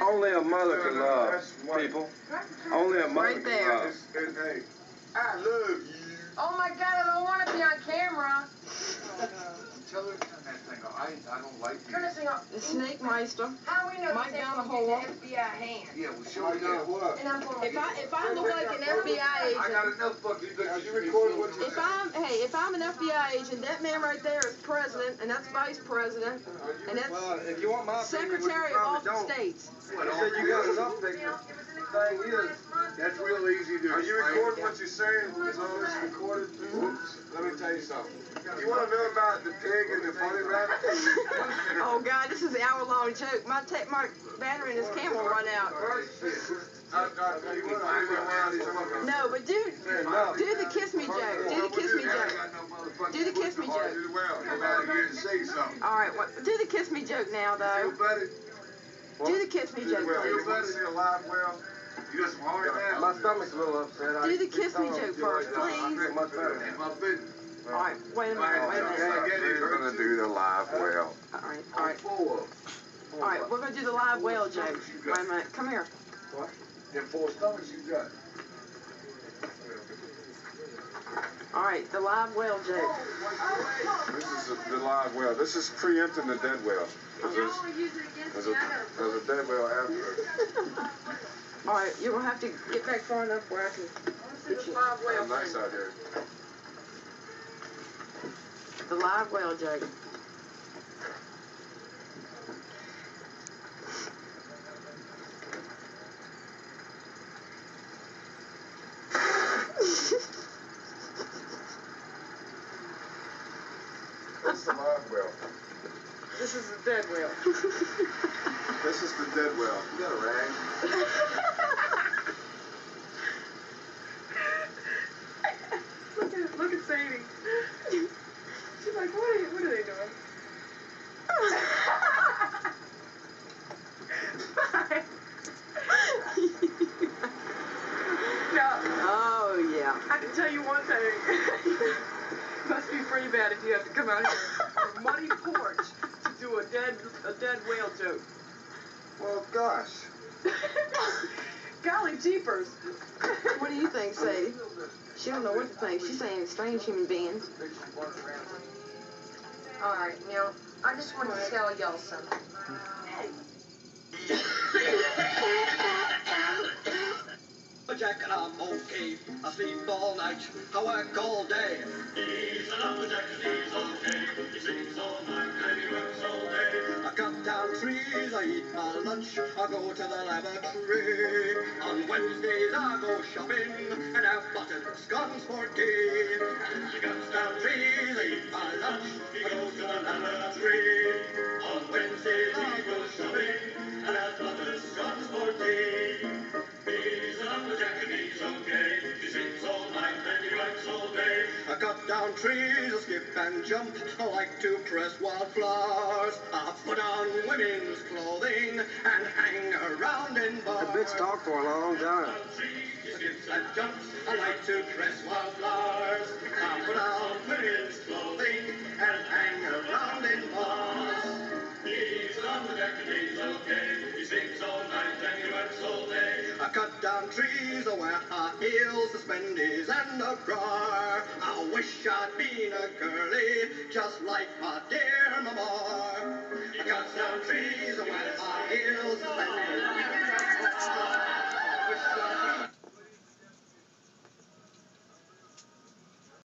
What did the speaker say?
Only a mother can love people. Only a mother Right can there. love. Hey, I love you. Oh my God, I don't want to be on camera. Tell her to turn that thing off. I don't like you. Turn this thing off. The Snake Meister. How we know Mike this down the ain't hole. an FBI hand? Yeah, well, show me what. And I'm going If I'm the like an FBI I got agent, enough fucking good. You recording what you if I'm an FBI agent, that man right there is president, and that's vice president, and that's Well, if you want my opinion, secretary of all the states. You said you got enough pictures. Thing is, That's real easy to are you explain. recording what you're saying? Is all this recorded? Oops. Let me tell you something. You want to know about the pig and the bunny rabbit? Oh God, this is an hour-long joke. My battery in this camera will run out. No, but do the kiss me joke. Do the kiss me joke. Do the kiss me joke. All right, do the kiss me joke now, though. Do the kiss me joke, please. See a live well? You got some hard ass. My stomach's a little upset. Do the kiss me joke first, please. Much better. All right, wait a minute. We're gonna do the live well. All right. All right, we're gonna do the live whale joke. Wait a minute, come here. What? Them 4 stomachs you got. All right, the live whale joke. This is the live well. This is preempting the dead well. There's a dead well after. All right, you're gonna have to get back far enough where I can get you. Live whale. Nice out here. The live whale joke. What's the live well? This is the dead whale. This is the dead well. You got a rag? Look at Sadie. She's like, what are they doing? Oh yeah. I can tell you one thing. Must be pretty bad if you have to come out here from muddy porch to do a dead whale joke. Well, gosh. Golly jeepers. What do you think, Sadie? She don't know what to think. She's saying strange human beings. All right, now, I just want to tell y'all something. Jack and I'm okay. I sleep all night, I work all day. He's an lumberjack and he's okay. He sleeps all night and he works all day. I cut down trees, I eat my lunch, I go to the laboratory. On Wednesdays I go shopping and have buttered scones for tea. He cuts down trees, I eat my lunch, he goes to the laboratory. On Wednesdays he goes shopping and has buttered scones for tea. He's a lumberjack and he's okay. He sleeps all night and he works all day. I cut down trees, I skip and jump. I like to press wildflowers. I put on women's clothing and hang around in bars. That bitch talked for a long time. He skips and jumps. I like to press wildflowers. I put on women's clothing and hang around in bars. He's a lumberjack and he's okay. He sleeps all night and he works all day. I cut down trees, I wear high heels, suspenders, and a bra. I wish I'd been a girlie, just like my dear mama. I cut down trees, I wear high